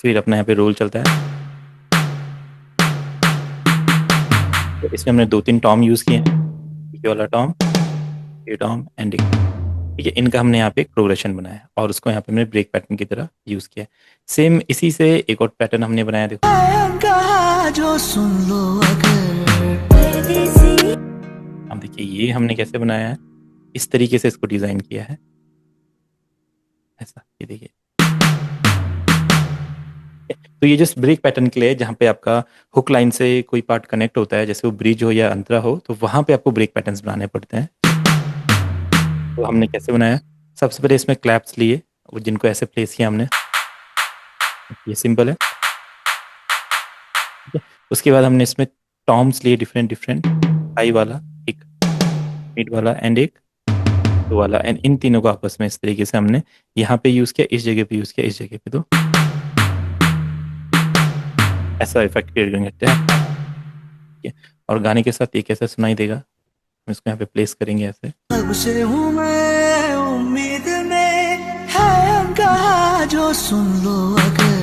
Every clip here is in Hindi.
फिर अपना यहाँ पे रोल चलता है। तो इसमें हमने 2-3 टॉम यूज़ किए हैं, ये वाला टॉम, ये टॉम एंड एक, ठीक है। इनका हमने यहाँ पे एक प्रोग्रेशन बनाया है और उसको यहाँ पे हमने ब्रेक पैटर्न की तरह यूज़ किया है। सेम इसी से एक और पैटर्न हमने बनाया, देखो जो सुन लो अगर, अब देखिए ये हमने कैसे बनाया है, इस तरीके से इसको डिज़ाइन किया है, ऐसा, ये देखिए। तो ये जस्ट ब्रेक पैटर्न के लिए, जहाँ पे आपका हुक लाइन से कोई पार्ट कनेक्ट होता है, जैसे वो ब्रिज हो या अंतरा हो, तो वहाँ पे आपको ब्रेक पैटर्न्स बनाने पड़ते हैं। तो हमने कैसे बनाया, सबसे पहले इसमें क्लैप्स लिए, वो जिनको ऐसे प्लेस किया हमने, ये सिंपल है, ठीक है। उसके बाद हमने इसमें टॉम्स लिए, डिफरेंट डिफरेंट, हाई वाला एक, मिड वाला एंड एक लो वाला, एंड इन तीनों को आपस में इस तरीके से हमने यहाँ पे यूज़ किया, इस जगह पे यूज़ किया, इस जगह पे, तो ऐसा इफेक्ट क्रिएट करते हैं, ठीक है। और गाने के साथ ये कैसा सुनाई देगा, हम इसको यहाँ पे प्लेस करेंगे ऐसे, अब से हूँ मैं उम्मीद में है कहा जो सुन लो अगर,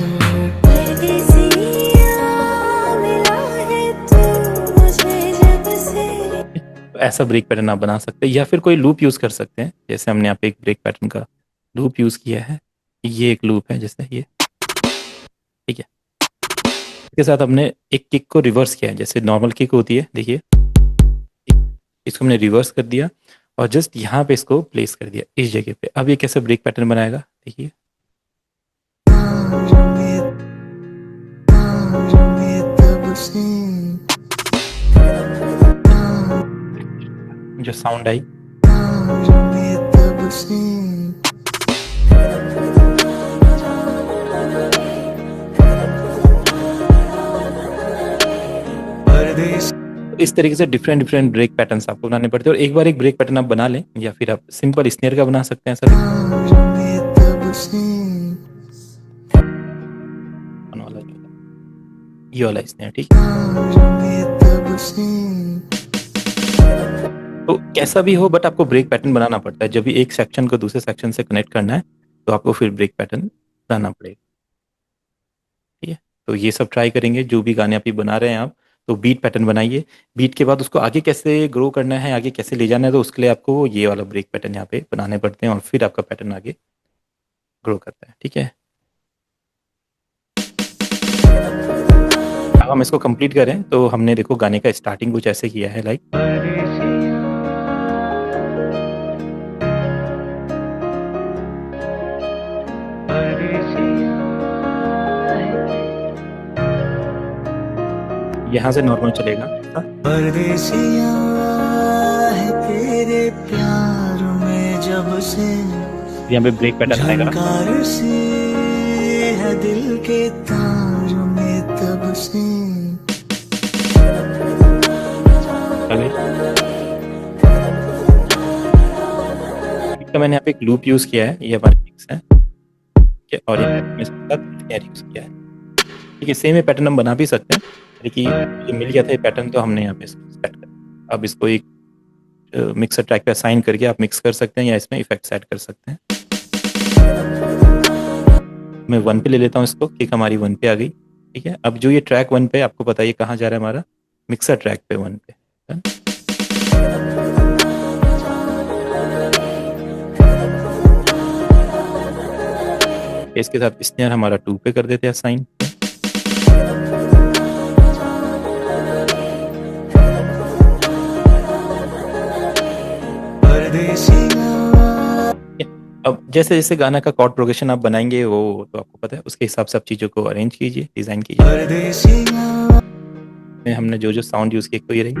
तो ऐसा ब्रेक पैटर्न आप बना सकते हैं, या फिर कोई लूप यूज कर सकते हैं, जैसे हमने यहाँ पे एक ब्रेक पैटर्न का लूप यूज किया है, ये एक लूप है जैसे ये, ठीक है। इसके साथ हमने एक किक को रिवर्स किया है, जैसे नॉर्मल किक होती है, देखिए इसको हमने रिवर्स कर दिया और जस्ट यहाँ पे इसको प्लेस कर दिया इस जगह पे। अब ये कैसे ब्रेक पैटर्न बनाएगा, देखिए, जो साउंड आई, इस तरीके से डिफरेंट डिफरेंट ब्रेक पैटर्न्स आपको बनाने पड़ते हैं, और एक बार एक ब्रेक पैटर्न आप बना लें, या फिर आप सिंपल स्नेयर का बना सकते हैं सर, ये वाला स्नेयर, ठीक है। तो कैसा भी हो, बट आपको ब्रेक पैटर्न बनाना पड़ता है, जब भी एक सेक्शन को दूसरे सेक्शन से कनेक्ट करना है तो आपको फिर ब्रेक पैटर्न बनाना पड़ेगा, ठीक है। तो ये सब ट्राई करेंगे, जो भी गाने आप ही बना रहे हैं आप, तो बीट पैटर्न बनाइए, बीट के बाद उसको आगे कैसे ग्रो करना है, आगे कैसे ले जाना है, तो उसके लिए आपको ये वाला ब्रेक पैटर्न यहाँ पे बनाने पड़ते हैं, और फिर आपका पैटर्न आगे ग्रो करता है, ठीक है। अब हम इसको कंप्लीट करें, तो हमने देखो गाने का स्टार्टिंग कुछ ऐसे किया है, लाइक यहाँ से नॉर्मल चलेगा, परदेसिया है तेरे प्यार में जब से, यहाँ पे ब्रेक पैटर्न आएगा, है दिल के तार में तब से, तो मैंने यहाँ पे एक लूप यूज किया है, ये हमारे मिक्स है, ठीक है, और इसके साथ यूज किया है, ठीक है। सेम ये पैटर्न हम बना भी सकते हैं, देखिए ये मिल गया था ये पैटर्न, तो हमने यहाँ पे इसको सेट कर, अब इसको एक मिक्सर ट्रैक पे असाइन करके आप मिक्स कर सकते हैं, या इसमें इफेक्ट सेट कर सकते हैं। मैं 1 पे ले लेता हूँ इसको, किक हमारी 1 पे आ गई, ठीक है। अब जो ये ट्रैक 1 पे, आपको पता है ये कहाँ जा रहा है, हमारा मिक्सर ट्रैक पे 1 पे, इसके साथ स्नेयर हमारा 2 पे कर देते हैं असाइन, अब जैसे जैसे गाना का कॉर्ड प्रोग्रेशन आप बनाएंगे, वो तो आपको पता है, उसके हिसाब से आप चीज़ों को अरेंज कीजिए, डिज़ाइन कीजिए। हमने जो जो साउंड यूज़ किए, तो ये रही,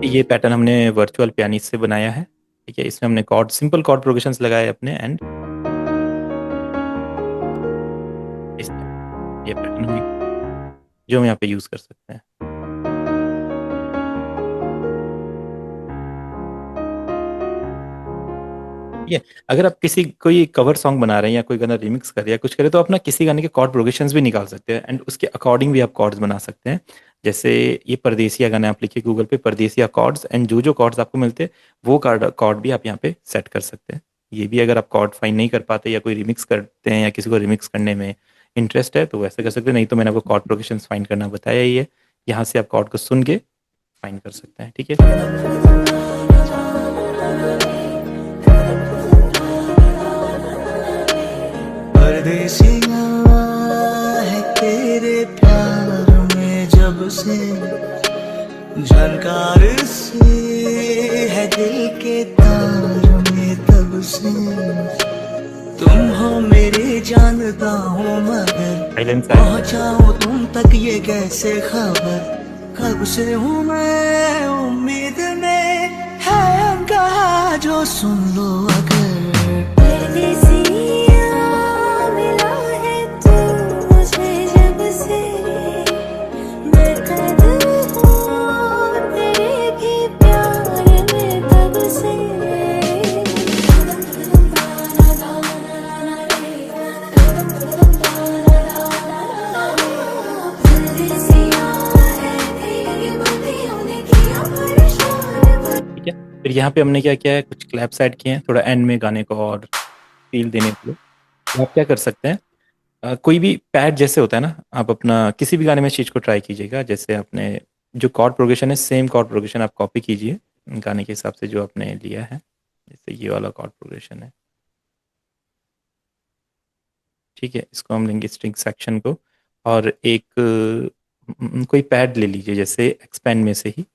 ये पैटर्न हमने वर्चुअल पियानिस्ट से बनाया है, ठीक है। इसमें हमने कॉर्ड, सिंपल कॉर्ड प्रोग्रेशंस लगाए अपने, एंड ये पैटर्न जो हम यहाँ पे यूज़ कर सकते हैं। ठीक है, अगर आप किसी कोई कवर सॉन्ग बना रहे हैं, या कोई गाना रिमिक्स कर रहे हैं, कुछ करें, तो अपना किसी गाने के कॉर्ड प्रोग्रेशंस भी निकाल सकते हैं, एंड उसके अकॉर्डिंग भी आप कॉर्ड्स बना सकते हैं। जैसे ये परदेसिया गाना आप लिखिए गूगल पे, परदेसिया कॉर्ड्स, एंड जो जो कॉर्ड्स आपको मिलते हैं वो कॉर्ड भी आप यहाँ पे सेट कर सकते हैं। ये भी अगर आप कॉर्ड फाइंड नहीं कर पाते या कोई रिमिक्स करते हैं या किसी को रिमिक्स करने में इंटरेस्ट है तो वैसे कर सकते हैं, नहीं तो मैंने आपको कॉर्ड प्रोग्रेशंस फाइंड करना बताया ही है। यहाँ से आप कॉर्ड को सुन के फाइंड कर सकते हैं, ठीक है। परदेसिया है तेरे प्यार में जब से, झनकार से है दिल के तार में तब से, तुम हो मेरी जानता हूँ मगर साइलेंस है। पहुँचाओ तुम तक ये कैसे खबर, कब से हूँ मैं उम्मीद में, है कहा जो सुन लो अगर। मिला है तू मुझे जब से, मैं कदर हूँ तेरे भी प्यार में तब से। ठीक है, फिर यहाँ पे हमने क्या किया है, कुछ क्लैप्स ऐड किए हैं थोड़ा एंड में गाने को और फील देने के लिए। तो आप क्या कर सकते हैं, कोई भी पैड जैसे होता है ना, आप अपना किसी भी गाने में इस चीज़ को ट्राई कीजिएगा। जैसे आपने जो कॉर्ड प्रोग्रेशन है सेम कॉर्ड प्रोग्रेशन आप कॉपी कीजिए गाने के हिसाब से जो आपने लिया है। जैसे ये वाला कॉर्ड प्रोग्रेशन है, ठीक है, इसको हम लेंगे स्ट्रिंग सेक्शन को और एक कोई पैड ले लीजिए जैसे एक्सपेंड में से ही।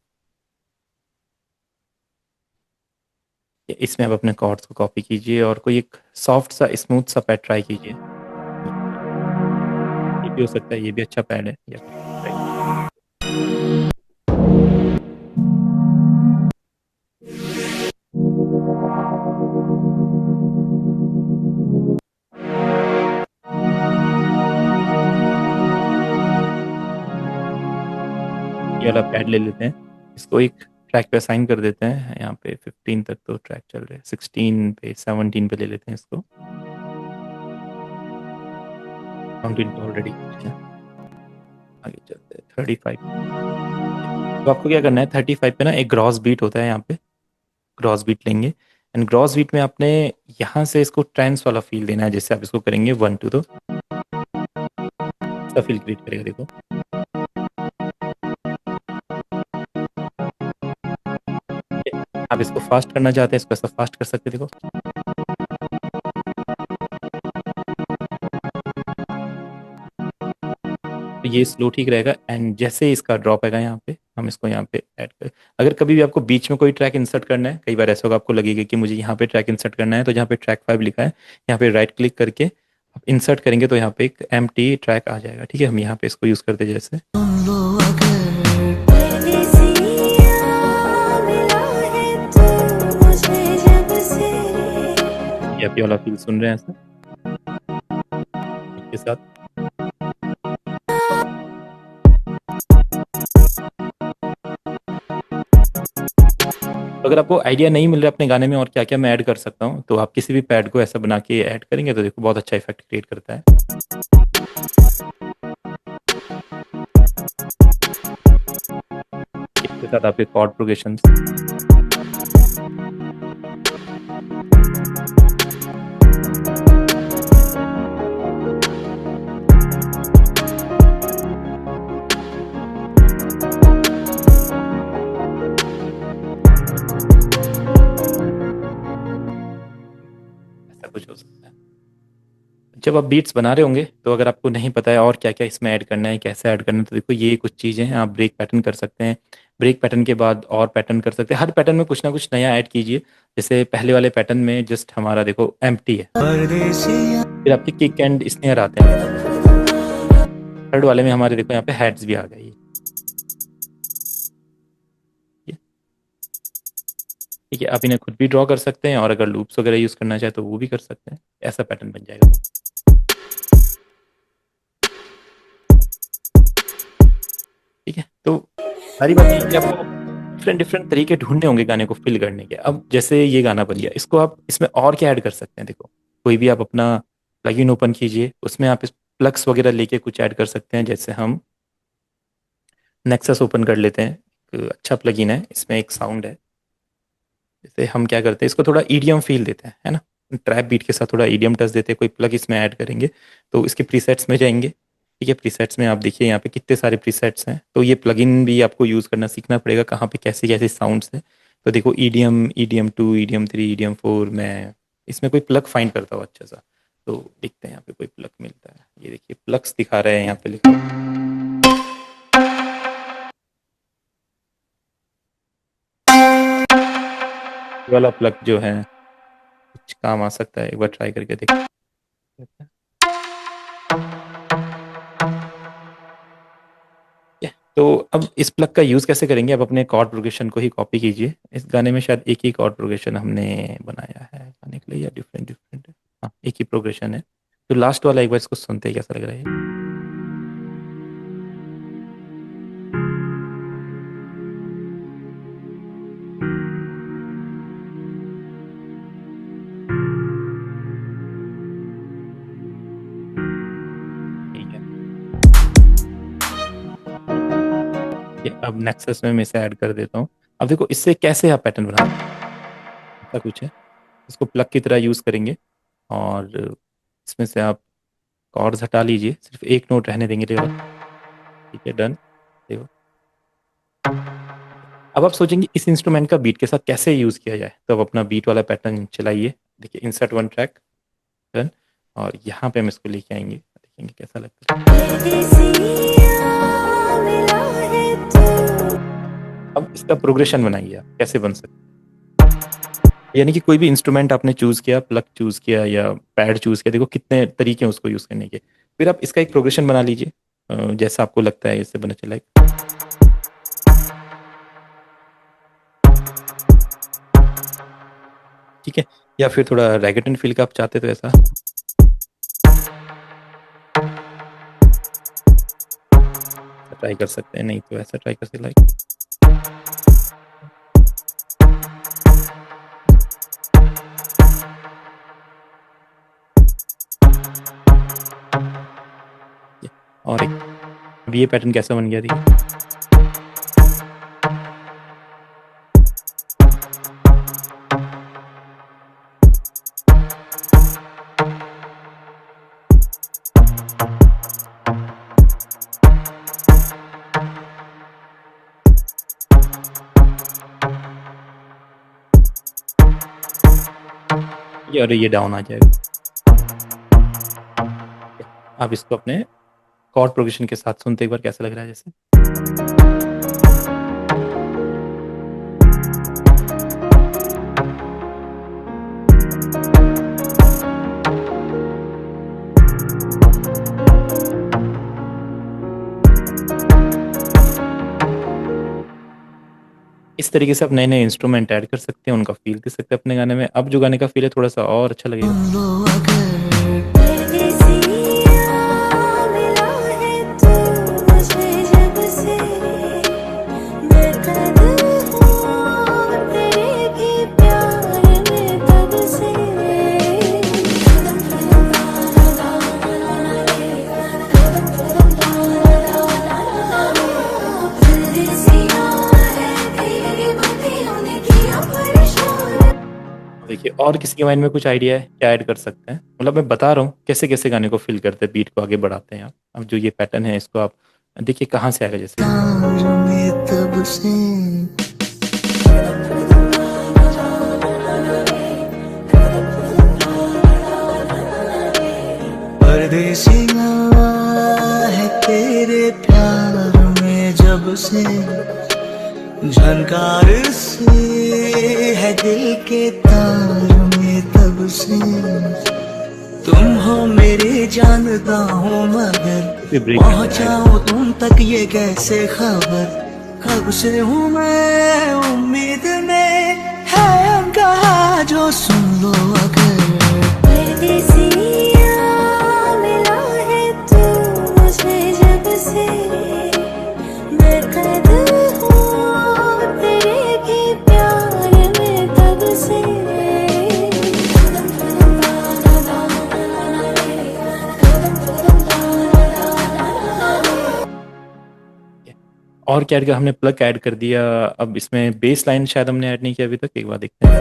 इसमें आप अपने कॉर्ड्स को कॉपी कीजिए और कोई एक सॉफ्ट सा स्मूथ सा पैड ट्राई कीजिए। ये भी हो सकता है, ये भी अच्छा पैड है या ये वाला पैड ले लेते हैं। इसको एक ट्रैक पे असाइन कर देते हैं। यहाँ पे 15 तक तो ट्रैक चल रहे हैं, 16 पे 17 पे ले लेते हैं इसको। 17 पे ऑलरेडी है, आगे चलते हैं 35। तो आपको क्या करना है, 35 पे ना एक ग्रॉस बीट होता है, यहाँ पे ग्रॉस बीट लेंगे एंड ग्रॉस बीट में आपने यहाँ से इसको ट्रांस वाला फील देना है। जैसे आप इसको करेंगे 1 2 तो ऐसा फील क्रिएट करेगा, देखो। आप इसको फास्ट करना चाहते हैं, इसको ऐसा फास्ट कर सकते हैं, देखो। तो ये स्लो ठीक रहेगा एंड जैसे इसका ड्रॉप आएगा यहाँ पे हम इसको यहाँ पे ऐड कर। अगर कभी भी आपको बीच में कोई ट्रैक इंसर्ट करना है, कई बार ऐसा होगा आपको लगेगा कि मुझे यहाँ पे ट्रैक इंसर्ट करना है, तो जहाँ पे ट्रैक 5 लिखा है यहाँ पे राइट क्लिक करके आप इंसर्ट करेंगे तो यहाँ पे एक एम्प्टी ट्रैक आ जाएगा, ठीक है। हम यहाँ पे इसको यूज़ करते हैं जैसे ये आप ये वाला फील सुन रहे हैं ऐसा के साथ। तो अगर आपको आइडिया नहीं मिल रहा अपने गाने में और क्या क्या मैं ऐड कर सकता हूँ, तो आप किसी भी पैड को ऐसा बना के ऐड करेंगे तो देखो बहुत अच्छा इफेक्ट क्रिएट करता है। इसके साथ आपके कॉर्ड प्रोग्रेशन ऐसा कुछ हो सकता है। जब आप बीट्स बना रहे होंगे तो अगर आपको नहीं पता है और क्या क्या इसमें ऐड करना है, कैसे ऐड करना है, तो देखो ये कुछ चीज़ें हैं। आप ब्रेक पैटर्न कर सकते हैं, ब्रेक पैटर्न के बाद और पैटर्न कर सकते हैं। हर पैटर्न में कुछ ना कुछ नया ऐड कीजिए। जैसे पहले वाले पैटर्न में जस्ट हमारा देखो एम्प्टी है, फिर आपके किक एंड स्नेयर आते हैं। थर्ड वाले में हमारे देखो यहाँ पे हेड्स भी आ गई। ठीक है, आप इन्हें खुद भी ड्रॉ कर सकते हैं और अगर लूप्स वगैरह यूज़ करना चाहे तो वो भी कर सकते हैं। ऐसा पैटर्न बन जाएगा। ठीक है, तो सारी बातें कि आपको डिफरेंट डिफरेंट तरीके ढूंढने होंगे गाने को फिल करने के। अब जैसे ये गाना बन गया, इसको आप इसमें और क्या ऐड कर सकते हैं, देखो कोई भी आप अपना प्लगइन ओपन कीजिए, उसमें आप इस प्लग्स वगैरह लेके कुछ ऐड कर सकते हैं। जैसे हम नेक्सस ओपन कर लेते हैं, एक अच्छा प्लगइन है, इसमें एक साउंड है। जैसे हम क्या करते हैं, इसको थोड़ा ईडीएम फील देते हैं, है ना। ट्रैप बीट के साथ थोड़ा ईडीएम टच देते हैं, कोई प्लग इसमें ऐड करेंगे। तो इसके प्रीसेट्स में जाएंगे। ठीक है, प्रीसेट्स में आप देखिए यहाँ पे कितने सारे प्रीसेट्स हैं, तो ये प्लगइन भी आपको यूज़ करना सीखना पड़ेगा, कहाँ पे कैसे कैसे साउंड्स हैं। तो देखो ईडीएम, ईडीएम 2, ईडीएम 3, ईडीएम 4, मैं इसमें कोई प्लग फाइंड करता हूँ अच्छा सा। तो देखते हैं यहाँ पे कोई प्लग मिलता है। ये देखिए प्लग्स दिखा रहे हैं यहाँ पे लिखा। ये वाला प्लग जो है कुछ काम आ सकता है, एक बार ट्राई करके देखते हैं। तो अब इस प्लग का यूज़ कैसे करेंगे, अब अपने कॉर्ड प्रोग्रेशन को ही कॉपी कीजिए। इस गाने में शायद एक ही कॉर्ड प्रोग्रेशन हमने बनाया है गाने के लिए, या डिफरेंट डिफरेंट है? हाँ, एक ही प्रोग्रेशन है। तो लास्ट वाला एक बार इसको सुनते हैं कैसा लग रहा है। ठीक है, ये अब नेक्सस में मैं इसे ऐड कर देता हूँ। अब देखो इससे कैसे आप पैटर्न बना, ऐसा कुछ है। इसको प्लग की तरह यूज़ करेंगे और इसमें से आप कॉर्ड्स हटा लीजिए, सिर्फ एक नोट रहने देंगे केवल। ठीक है, डन। देखो अब आप सोचेंगे इस इंस्ट्रूमेंट का बीट के साथ कैसे यूज़ किया जाए, तो अब अपना बीट वाला पैटर्न चलाइए। देखिए इंसर्ट वन ट्रैक, डन। और यहाँ पे हम इसको लेके आएंगे, देखेंगे कैसा लगता है। अब इसका प्रोग्रेशन बनाइए आप, कैसे बन सकता है। यानी कि कोई भी इंस्ट्रूमेंट आपने चूज़ किया, प्लग चूज़ किया या पैड चूज़ किया, देखो कितने तरीके हैं उसको यूज़ करने के। फिर आप इसका एक प्रोग्रेशन बना लीजिए, जैसा आपको लगता है इससे बना चला। ठीक है, या फिर थोड़ा रैगेटन फील का आप चाहते तो ऐसा ट्राई कर सकते हैं, नहीं तो ऐसा ट्राई कर सकते लाइक। और एक अब ये पैटर्न कैसा बन गया देखिए। ये और ये डाउन आ जाएगा। आप इसको अपने कॉर्ड प्रोग्रेशन के साथ सुनते एक बार कैसा लग रहा है जैसे। इस तरीके से आप नए नए इंस्ट्रूमेंट ऐड कर सकते हैं, उनका फील दे सकते हैं अपने गाने में। अब जो गाने का फील है थोड़ा सा और अच्छा लगेगा। देखिए और किसी के माइंड में कुछ आइडिया है क्या ऐड कर सकते हैं, मतलब मैं बता रहा हूँ कैसे कैसे गाने को फिल करते हैं, बीट को आगे बढ़ाते हैं आप। अब जो ये पैटर्न है इसको आप देखिए कहाँ से आएगा जैसे। तब से परदेसिया है तेरे प्यार में जब से, झनकार से है दिल के तार में तब से। तुम हो मेरे जानता हूँ मगर पहुँचाओ तुम तक ये कैसे खबर। कब से हूँ मैं उम्मीद में, है कहा जो सुन लो अगर। मिला है तू मुझे जब से, मैं कदर हूँ तेरे भी प्यार में तब से। और क्या ऐड किया हमने, प्लग ऐड कर दिया। अब इसमें बेस लाइन शायद हमने ऐड नहीं किया अभी तक, एक बार देखते हैं।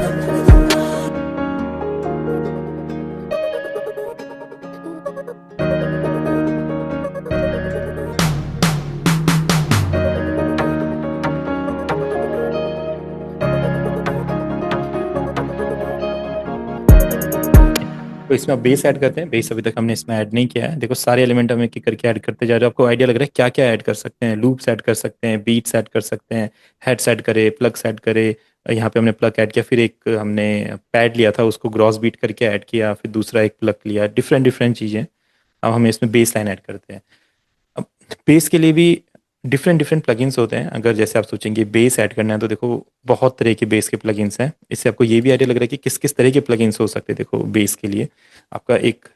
तो इसमें आप बेस ऐड करते हैं। बेस अभी तक हमने इसमें ऐड नहीं किया है। देखो सारे एलिमेंट हम एक एक करके ऐड करते जा रहे हैं। आपको आइडिया लग रहा है क्या क्या ऐड कर सकते हैं? लूप्स ऐड कर सकते हैं, बीट्स ऐड कर सकते हैं, हेड्स ऐड करे, प्लग्स ऐड करे। यहाँ पे हमने प्लग ऐड किया, फिर एक हमने पैड लिया था उसको ग्रॉस बीट करके ऐड किया, फिर दूसरा एक प्लग लिया, डिफरेंट डिफरेंट चीज़ें। अब हम इसमें बेस लाइन ऐड करते हैं। अब बेस के लिए भी डिफरेंट डिफरेंट प्लगइन्स होते हैं। अगर जैसे आप सोचेंगे बेस ऐड करना है तो देखो बहुत तरह के बेस के प्लगइन्स हैं। इससे आपको ये भी आइडिया लग रहा है कि किस किस तरह के प्लगइन्स हो सकते हैं। देखो बेस के लिए आपका एक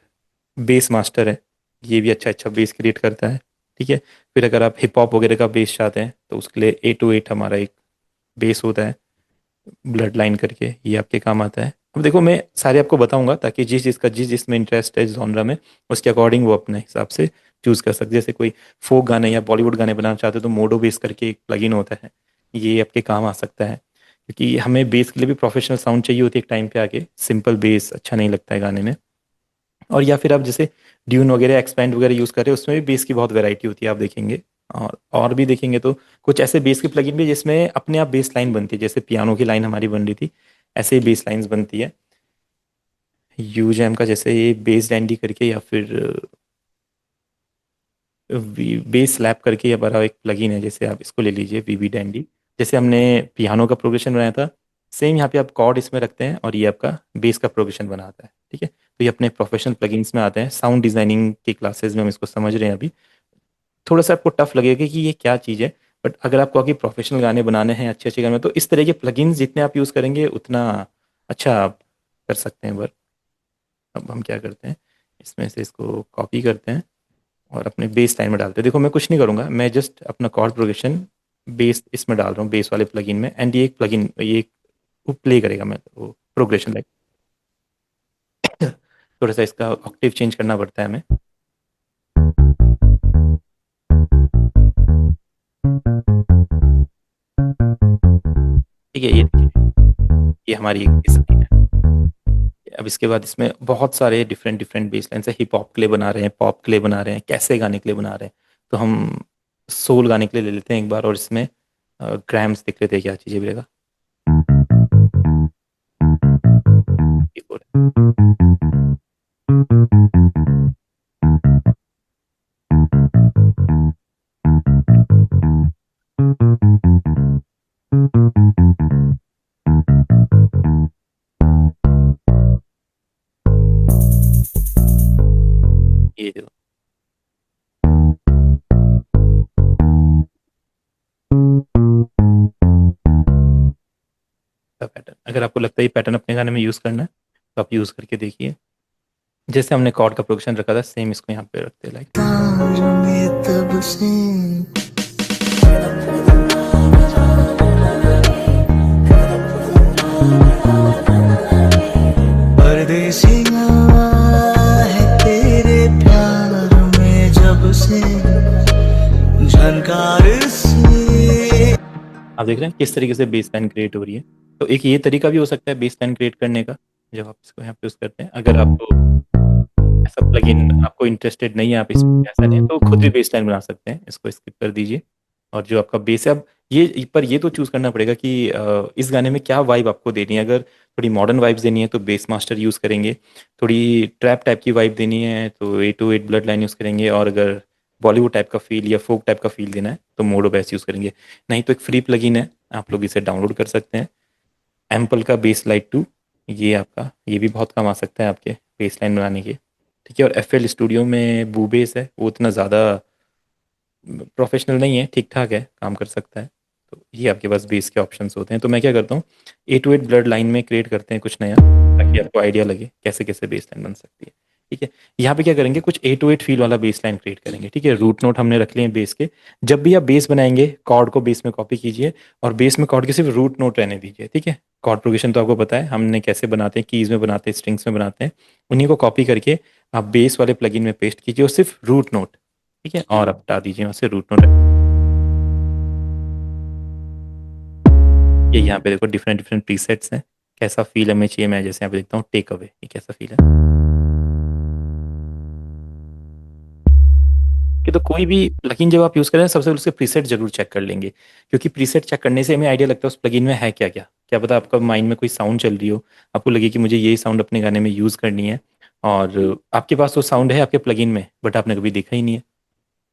बेस मास्टर है, ये भी अच्छा अच्छा बेस क्रिएट करता है। ठीक है। फिर अगर आप हिप हॉप वगैरह का बेस चाहते हैं तो उसके लिए 808 हमारा एक बेस होता है, ब्लड लाइन करके, ये आपके काम आता है। अब देखो मैं सारे आपको बताऊंगा ताकि जिस जिसका जिस जिसमें इंटरेस्ट है जॉनरा में, उसके अकॉर्डिंग वो अपने हिसाब से चूज कर सकते। जैसे कोई फोक गाने या बॉलीवुड गाने बनाना चाहते हो तो मोडो बेस करके एक प्लगइन होता है, ये आपके काम आ सकता है। क्योंकि हमें बेस के लिए भी प्रोफेशनल साउंड चाहिए होती है एक टाइम पे आके, सिंपल बेस अच्छा नहीं लगता है गाने में। और या फिर आप जैसे ड्यून वगैरह एक्सपैंड वगैरह यूज़ कर रहे हो, उसमें भी बेस की बहुत वैरायटी होती है, आप देखेंगे। और भी देखेंगे तो कुछ ऐसे बेस के प्लगइन भी जिसमें अपने आप बेस लाइन बनती है, जैसे पियानो की लाइन हमारी बन रही थी, ऐसे ही बेस लाइन्स बनती है। यू जैम का जैसे ये बेस डैंडी करके, या फिर बेस स्लैप करके, या बड़ा एक प्लगइन है, जैसे आप इसको ले लीजिए वीबी डैंडी। जैसे हमने पियानो का प्रोग्रेशन बनाया था, सेम यहाँ पे आप कॉर्ड इसमें रखते हैं और ये आपका बेस का प्रोग्रेशन बनाता है। ठीक है। तो ये अपने प्रोफेशनल प्लगइन्स में आते हैं। साउंड डिजाइनिंग की क्लासेस में हम इसको समझ रहे हैं अभी। थोड़ा सा आपको टफ लगेगा कि ये क्या चीज़ है, बट अगर आपको आगे प्रोफेशनल गाने बनाने हैं अच्छे अच्छे गाने, तो इस तरह के प्लगइन्स जितने आप यूज़ करेंगे उतना अच्छा आप कर सकते हैं वर्क। अब हम क्या करते हैं, इसमें से इसको कॉपी करते हैं और अपने बेस लाइन में डालते हैं। देखो मैं कुछ नहीं करूँगा, मैं जस्ट अपना कॉर्ड प्रोग्रेशन बेस इसमें डाल रहा हूँ, बेस वाले प्लगइन में। एंड ये एक प्लगइन, ये प्ले करेगा मैं वो प्रोग्रेशन लाइक। थोड़ा सा इसका ऑक्टेव चेंज करना पड़ता है हमें। ठीक है, ये देखिए, ये हमारी एक बेस लाइन है। अब इसके बाद इसमें बहुत सारे डिफरेंट डिफरेंट बेस लाइन है। हिप हॉप के लिए बना रहे हैं, पॉप के लिए बना रहे हैं, कैसे गाने के लिए बना रहे हैं। तो हम सोल गाने के लिए ले लेते हैं एक बार, और इसमें ग्राम्स देख लेते हैं क्या चीज़ें मिलेगा। ये जो पैटर्न, अगर आपको लगता है ये पैटर्न अपने गाने में यूज़ करना है तो आप यूज़ करके देखिए। जैसे हमने कॉर्ड का प्रोग्रेशन रखा था, सेम इसको यहाँ पे रखते हैं लाइक। तार में तब से परदेसिया है तेरे प्यार में जब से झनकार से। आप देख रहे हैं किस तरीके से बेस लाइन क्रिएट हो रही है। तो एक ये तरीका भी हो सकता है बेस लाइन क्रिएट करने का, जब आप इसको यहाँ पे यूज़ करते हैं। अगर आपको ऐसा प्लगइन आपको इंटरेस्टेड नहीं है, आप इसमें ऐसा नहीं है, तो खुद भी बेस लाइन बना सकते हैं। इसको स्किप कर दीजिए। और जो आपका बेस है, अब ये तो चूज करना पड़ेगा कि इस गाने में क्या वाइब आपको देनी है। अगर थोड़ी मॉडर्न वाइब्स देनी है तो बेस मास्टर यूज़ करेंगे। थोड़ी ट्रैप टाइप की वाइब देनी है तो 808 ब्लड लाइन यूज़ करेंगे। और अगर बॉलीवुड टाइप का फील या फोक टाइप का फील देना है तो मोडो बेस यूज़ करेंगे। नहीं तो एक फ्री प्लगइन है, आप लोग इसे डाउनलोड कर सकते हैं, एम्पल का बेस लाइट 2। ये आपका ये भी बहुत काम आ सकता है आपके बेस लाइन बनाने के। ठीक है। और एफ एल स्टूडियो में बूबेस है, वो उतना ज़्यादा प्रोफेशनल नहीं है, ठीक ठाक है, काम कर सकता है। तो ये आपके पास बेस के ऑप्शंस होते हैं। तो मैं क्या करता हूँ, 808 ब्लड लाइन में क्रिएट करते हैं कुछ नया, ताकि आपको आइडिया लगे कैसे कैसे बेस लाइन बन सकती है। ठीक है। यहाँ पे क्या करेंगे, कुछ 808 फील वाला बेस लाइन क्रिएट करेंगे। ठीक है। रूट नोट हमने रख लिए हैं बेस के। जब भी आप बेस बनाएंगे, कॉर्ड को बेस में कॉपी कीजिए और बेस में कॉर्ड के सिर्फ रूट नोट रहने दीजिए। ठीक है। कॉर्ड प्रोग्रेशन तो आपको पता है हमने कैसे बनाते हैं, कीज में बनाते हैं, स्ट्रिंग्स में बनाते हैं। उन्हीं को कॉपी करके आप बेस वाले प्लगइन में पेस्ट कीजिए और सिर्फ रूट नोट। ठीक है। और आप हटा दीजिए वहाँ से रूट नोट। ये यहाँ पे देखो डिफरेंट डिफरेंट प्रीसेट्स हैं, कैसा फील हमें चाहिए। मैं जैसे यहाँ पे देखता हूँ टेक अवे, ये कैसा फील है। कि तो कोई भी प्लगइन जब आप यूज़ करें सबसे पहले उसके प्रीसेट जरूर चेक कर लेंगे, क्योंकि प्रीसेट चेक करने से हमें आइडिया लगता है उस प्लगइन में है क्या क्या। क्या पता आपका माइंड में कोई साउंड चल रही हो, आपको लगे कि मुझे ये साउंड अपने गाने में यूज़ करनी है, और आपके पास वो साउंड है आपके प्लगइन में, बट आपने कभी देखा ही नहीं है,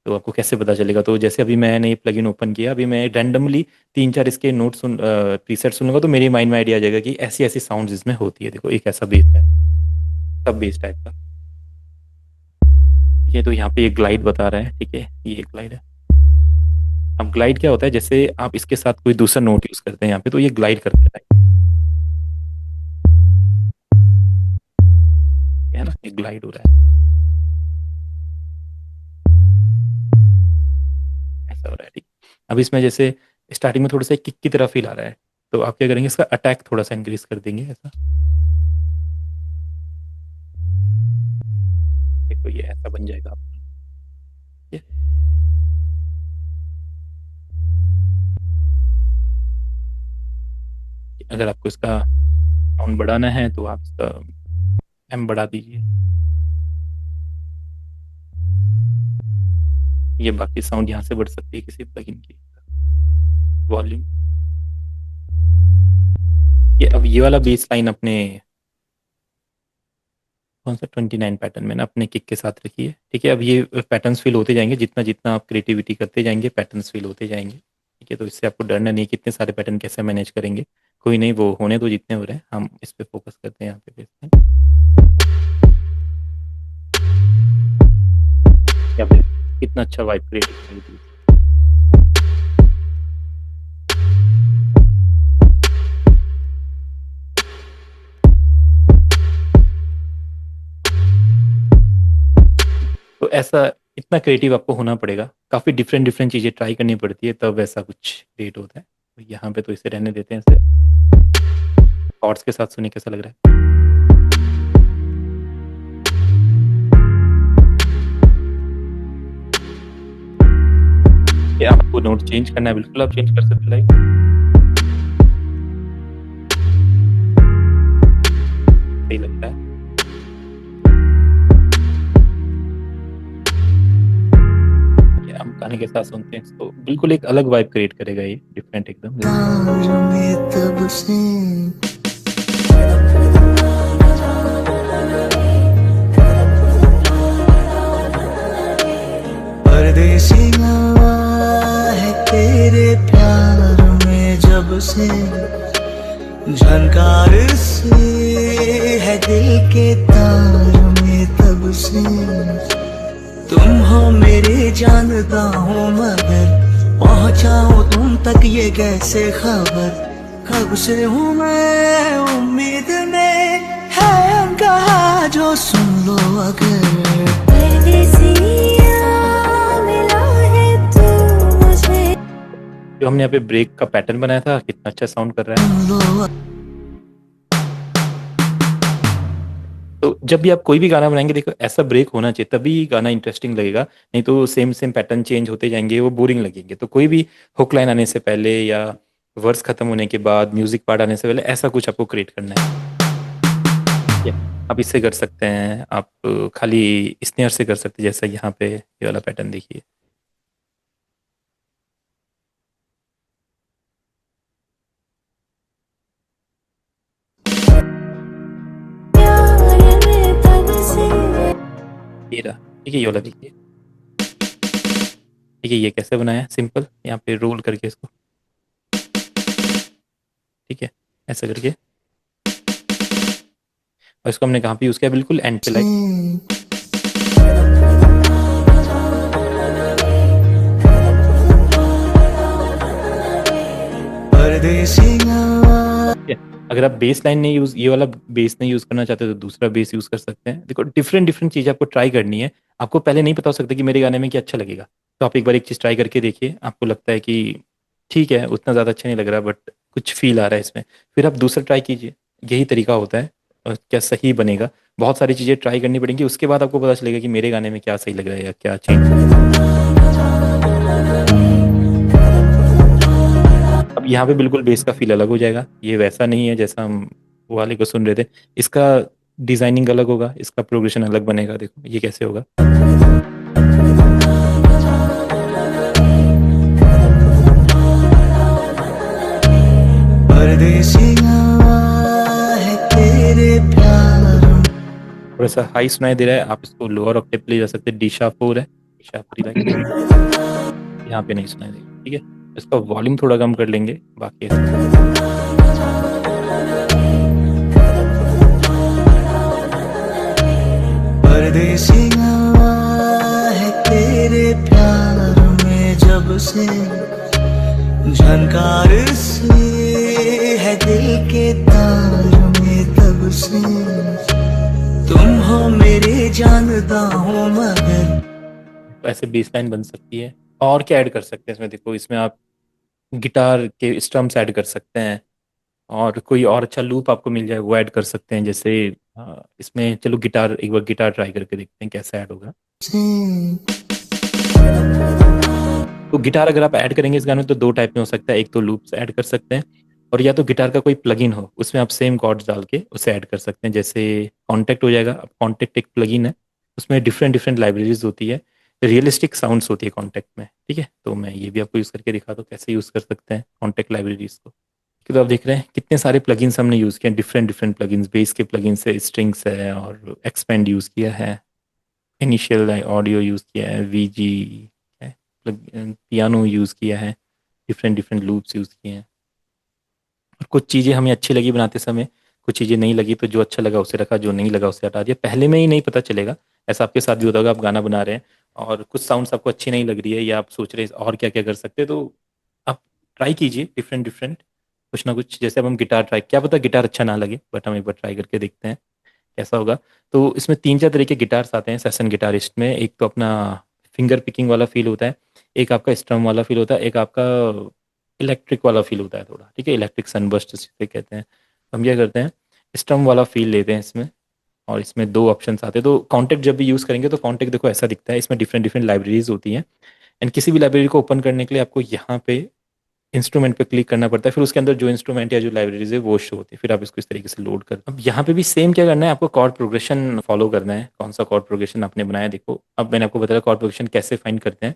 तो आपको कैसे पता चलेगा? तो जैसे अभी मैंने ये प्लगइन ओपन किया, अभी मैं रैंडमली 3-4 इसके नोट सुन प्रीसेट सुनूंगा, तो मेरे माइंड में आइडिया आ जाएगा कि ऐसी ऐसी साउंड्स इसमें होती है। देखो एक ऐसा बेस है, सब बेस टाइप का। ये तो यहाँ पे ये ग्लाइड बता रहा है, ठीक है, ये ग्लाइड है। अब ग्लाइड क्या होता है, जैसे आप इसके साथ कोई दूसरा नोट यूज करते हैं यहाँ पे, तो ये ग्लाइड करता है ना, ये ग्लाइड हो रहा है, ऐसा हो रहा है, ठीक। अब इसमें जैसे स्टार्टिंग में थोड़ा सा किक की तरह फील आ रहा है, तो आप क्या करेंगे, इसका अटैक थोड़ा सा इंक्रीज कर देंगे, ऐसा देखो, ये ऐसा बन जाएगा आपका। ये अगर आपको इसका साउंड बढ़ाना है तो आप इसका एम बढ़ा दीजिए। ये बाकी साउंड यहाँ से बढ़ सकती है किसी प्लगइन की वॉल्यूम। ये अब ये वाला बेस लाइन अपने कौन सा 29 पैटर्न मैंने अपने किक के साथ रखी है, ठीक है। अब ये पैटर्न्स फिल होते जाएंगे, जितना जितना आप क्रिएटिविटी करते जाएंगे पैटर्न्स फिल होते जाएंगे, ठीक है। तो इससे आपको डरना नहीं, कितने सारे पैटर्न कैसे मैनेज करेंगे, कोई नहीं, वो होने दो जितने हो रहे हैं, हम इस पे फोकस करते हैं यहाँ पे बेस लाइन। या फिर कितना अच्छा वाइब क्रिएट करेंगे। तो ऐसा इतना क्रिएटिव आपको होना पड़ेगा, काफ़ी डिफरेंट डिफरेंट चीज़ें ट्राई करनी पड़ती है, तब ऐसा कुछ क्रिएट होता है। तो यहाँ पे तो इसे रहने देते हैं, इसे कॉर्ड्स के साथ सुनिए कैसा लग रहा है। ये आपको नोट चेंज करना है, बिल्कुल आप चेंज कर सकते हैं, लाइक सही लगता है। हम गाने के साथ सुनते हैं तो बिल्कुल एक अलग वाइब क्रिएट करेगा, ये डिफरेंट एकदम। तब से परदेसिया है तेरे प्यार में जब से, झनकार से है दिल के तार में तब से, तुम हो मेरे जानता हूँ मगर पहुँचाओ तुम तक ये कैसे खबर, कब से हूँ मैं उम्मीद में, है कहा जो सुन लो अगर। जो हमने यहाँ पे ब्रेक का पैटर्न बनाया था, कितना अच्छा साउंड कर रहा है। तो जब भी आप कोई भी गाना बनाएंगे, देखो ऐसा ब्रेक होना चाहिए, तभी गाना इंटरेस्टिंग लगेगा, नहीं तो सेम सेम पैटर्न चेंज होते जाएंगे, वो बोरिंग लगेंगे। तो कोई भी हुक लाइन आने से पहले या वर्स खत्म होने के बाद, म्यूजिक पार्ट आने से पहले, ऐसा कुछ आपको क्रिएट करना है। आप इससे कर सकते हैं, आप खाली स्नेयर से कर सकते हैं, जैसा यहाँ पे ये वाला पैटर्न देखिए। ये रहा, ठीक है, ये वाला देखिए, ठीक है। ये कैसे बनाया है, सिंपल, यहाँ पे रोल करके इसको, ठीक है, ऐसा करके। और इसको हमने कहाँ पे यूज किया, बिल्कुल एंड पे, लाइक अगर आप बेस लाइन नहीं यूज, ये वाला बेस नहीं यूज करना चाहते तो दूसरा बेस यूज कर सकते हैं। देखो डिफरेंट डिफरेंट चीज़ आपको ट्राई करनी है, आपको पहले नहीं पता हो सकता कि मेरे गाने में क्या अच्छा लगेगा, तो आप एक बार एक चीज़ ट्राई करके देखिए, आपको लगता है कि ठीक है, उतना ज़्यादा अच्छा नहीं लग रहा, बट कुछ फील आ रहा है इसमें, फिर आप दूसरा ट्राई कीजिए। यही तरीका होता है, और क्या सही बनेगा। बहुत सारी चीज़ें ट्राई करनी पड़ेंगी, उसके बाद आपको पता चलेगा कि मेरे गाने में क्या सही लग रहा है या क्या चेंज। अब यहाँ पे बिल्कुल बेस का फील अलग हो जाएगा, ये वैसा नहीं है जैसा हम वो वाले को सुन रहे थे, इसका डिजाइनिंग अलग होगा, इसका प्रोग्रेशन अलग बनेगा। देखो ये कैसे होगा, परदेसिया है तेरे प्यार थोड़ा सा हाई सुनाई दे रहा है, आप इसको लोअर ऑक्टेव पे ले जा सकते हैं। डी शार्प 4 है, डी शार्प रिलैक्स, यहाँ पे नहीं सुनाई देगा, ठीक है। इसका वॉल्यूम थोड़ा कम कर लेंगे, बाकी ऐसे चलेगा। परदेसिया है तेरे प्यार में जब से, झनकार से है दिल के तार में तब से, तुम हो मेरे जानता हूँ मगर। तो ऐसे बेस लाइन बन सकती है। और क्या ऐड कर सकते हैं इसमें, देखो इसमें आप गिटार के स्ट्रम्स ऐड कर सकते हैं, और कोई और अच्छा लूप आपको मिल जाए वो ऐड कर सकते हैं। जैसे इसमें चलो गिटार, एक बार गिटार ट्राई करके देखते हैं कैसा ऐड होगा। तो गिटार अगर आप ऐड करेंगे इस गाने में तो दो टाइप में हो सकता है, एक तो लूप्स ऐड कर सकते हैं, और या तो गिटार का कोई प्लगइन हो उसमें आप सेम कॉर्ड्स डाल के उसे ऐड कर सकते हैं। जैसे कॉन्टेक्ट हो जाएगा, अब कॉन्टेक्ट एक प्लगइन है, उसमें डिफरेंट डिफरेंट लाइब्रेरीज होती है, रियलिस्टिक साउंड्स होती है कॉन्टेक्ट में, ठीक है। तो मैं ये भी आपको यूज़ करके दिखा दूँ कैसे यूज़ कर सकते हैं कॉन्टेक्ट लाइब्रेरीज को। तो आप देख रहे हैं कितने सारे प्लगइन्स हमने यूज़ किए हैं, डिफरेंट डिफरेंट प्लगइन्स, बेस के प्लगइन्स है, स्ट्रिंग्स है, और एक्सपेंड यूज़ किया है, इनिशियल ऑडियो यूज़ किया है, वीजी है, पियानो यूज़ किया है, डिफरेंट डिफरेंट लूप्स यूज़ किए हैं। और कुछ चीज़ें हमें अच्छी लगी बनाते समय, कुछ चीज़ें नहीं लगी, तो जो अच्छा लगा उसे रखा, जो नहीं लगा उसे हटा दिया। पहले में ही नहीं पता चलेगा, ऐसा आपके साथ भी होता होगा, आप गाना बना रहे हैं और कुछ साउंड्स आपको अच्छी नहीं लग रही है, या आप सोच रहे हैं और क्या क्या कर सकते हैं, तो आप ट्राई कीजिए डिफरेंट डिफरेंट कुछ ना कुछ। जैसे अब हम गिटार ट्राई, क्या पता गिटार अच्छा ना लगे, बट हम एक बार ट्राई करके देखते हैं कैसा होगा। तो इसमें तीन चार तरह के गिटार्स आते हैं सेशन गिटारिस्ट में। एक तो अपना फिंगर पिकिंग वाला फील होता है, एक आपका स्ट्रम वाला फील होता है, एक आपका इलेक्ट्रिक वाला फील होता है थोड़ा, ठीक है, इलेक्ट्रिक सनबर्स्ट जिसे कहते हैं। हम क्या करते हैं, स्ट्रम वाला फील लेते हैं इसमें, और इसमें दो ऑप्शंस आते हैं। तो कॉन्टेक्ट जब भी यूज़ करेंगे तो कॉन्टेक्ट देखो ऐसा दिखता है, इसमें डिफरेंट डिफरेंट लाइब्रेरीज होती हैं, एंड किसी भी लाइब्रेरी को ओपन करने के लिए आपको यहाँ पे इंस्ट्रूमेंट पे क्लिक करना पड़ता है, फिर उसके अंदर जो इंस्ट्रूमेंट या जो लाइब्रेरीज है वो शो होती है, फिर आप इसको इस तरीके से लोड कर। अब यहाँ पे भी सेम क्या करना है, आपको कॉर्ड प्रोग्रेशन फॉलो करना है। कौन सा कॉर्ड प्रोग्रेशन आपने बनाया, देखो अब मैंने आपको बताया कॉर्ड प्रोग्रेशन कैसे फाइंड करते हैं।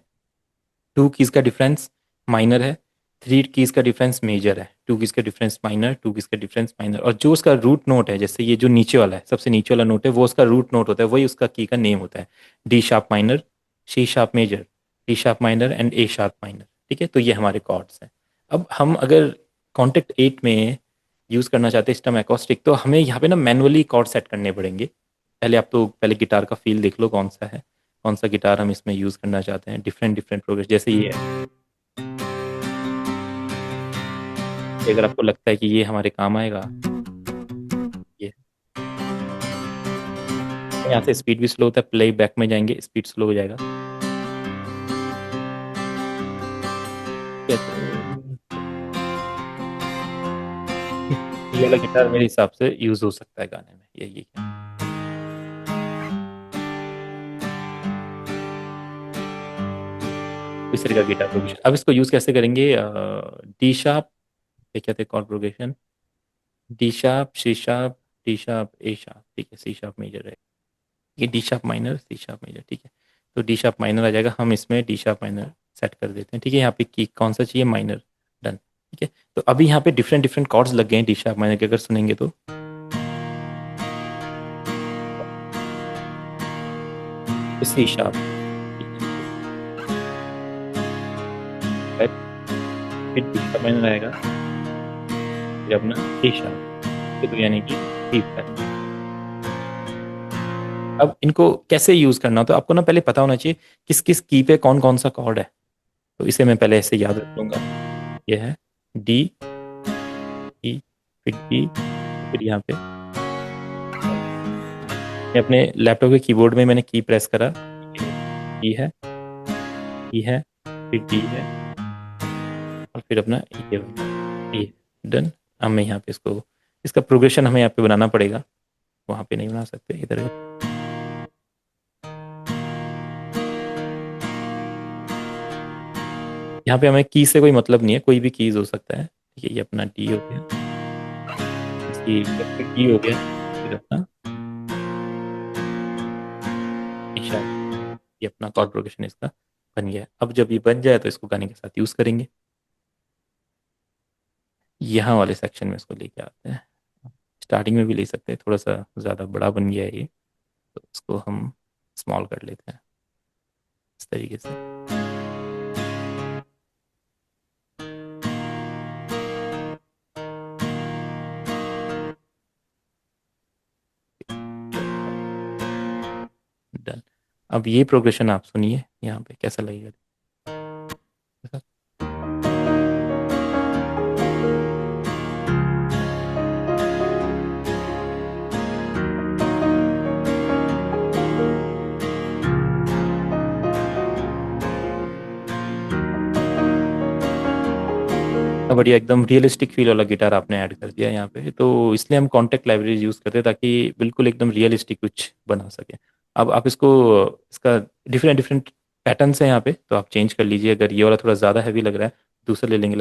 टू कीज का डिफरेंस माइनर है, थ्री कीज का डिफरेंस मेजर है, टू कीज का डिफरेंस माइनर, टू कीज का डिफरेंस माइनर, और जो उसका रूट नोट है, जैसे ये जो नीचे वाला है, सबसे नीचे वाला नोट है, वो उसका रूट नोट होता है, वही उसका की का नेम होता है। D sharp minor, C sharp major, D sharp minor and A sharp minor, ठीक है। तो ये हमारे कॉर्ड्स हैं। अब हम अगर कॉन्टेक्ट 8 में यूज़ करना चाहते हैं स्टम एकॉस्टिक, तो हमें यहाँ पे ना मैनुअली कॉर्ड सेट करने पड़ेंगे। पहले आप तो पहले गिटार का फील देख लो कौन सा है, कौन सा गिटार हम इसमें यूज़ करना चाहते हैं। डिफरेंट डिफरेंट प्रोग्रेस, जैसे ये है, कि अगर आपको लगता है कि ये हमारे काम आएगा, ये यहाँ से स्पीड भी स्लो होता है, प्ले बैक में जाएंगे स्पीड स्लो हो जाएगा। ठीक है, तो ये वाला गिटार मेरे हिसाब से यूज हो सकता है गाने में, यही है। इस तरह का गिटार प्रोग्रेशन, अब इसको यूज कैसे करेंगे। डी शार्प क्या कहते हैं chord progression, D sharp, C sharp, D sharp, A sharp, ठीक है, सी शार्प मेजर है, ये D sharp minor, C sharp major, ठीक है। तो डी शार्प माइनर आ जाएगा, हम इसमें डी शार्प माइनर सेट कर देते हैं, ठीक है। यहाँ पे की कौन सा चाहिए, माइनर, डन, ठीक है। तो अभी यहाँ पे डिफरेंट डिफरेंट कॉर्ड्स लग गए हैं डी शार्प माइनर के, अगर सुनेंगे तो सी शार्प, फिर डी शार्प माइनर आएगा, फिर अपना डी शार्प, तो यानी कि डी फ्लैट। अब इनको कैसे यूज करना हो, तो आपको ना पहले पता होना चाहिए किस किस की पे कौन कौन सा कॉर्ड है। तो इसे मैं पहले ऐसे याद रख लूंगा, ये है डी, ई, फिर डी, फिर यहाँ पे मैं अपने लैपटॉप के कीबोर्ड में मैंने की प्रेस करा, ई है, ई है, फिर डी है, और फिर अपना ये डन। अब मैं यहाँ पे इसको, इसका प्रोग्रेशन हमें यहाँ पे बनाना पड़ेगा, वहाँ पे नहीं बना सकते, इधर। यहाँ पे हमें की से कोई मतलब नहीं है, कोई भी कीज हो सकता है, ठीक है। ये अपना डी हो गया, इसकी डी हो गया, फिर अपना ईशा, ये अपना कॉर्ड प्रोग्रेशन इसका बन गया। अब जब ये बन जाए तो इसको गाने के साथ यूज करेंगे। यहाँ वाले सेक्शन में इसको लेके आते हैं, स्टार्टिंग में भी ले सकते हैं, थोड़ा सा ज़्यादा बड़ा बन गया है ये, तो उसको हम स्मॉल कर लेते हैं इस तरीके से। डन। अब ये प्रोग्रेशन आप सुनिए यहाँ पे कैसा लगेगा। बढ़िया, एकदम रियलिस्टिक फील वाला गिटार आपने ऐड कर दिया यहाँ पे, तो इसलिए हम कॉन्टेक्ट लाइब्रेरी यूज़ करते हैं ताकि बिल्कुल एकदम रियलिस्टिक कुछ बना सके। अब आप इसको, इसका डिफरेंट डिफरेंट पैटर्न्स हैं यहाँ पे, तो आप चेंज कर लीजिए। अगर ये वाला थोड़ा ज़्यादा हैवी लग रहा है, दूसरा ले लेंगे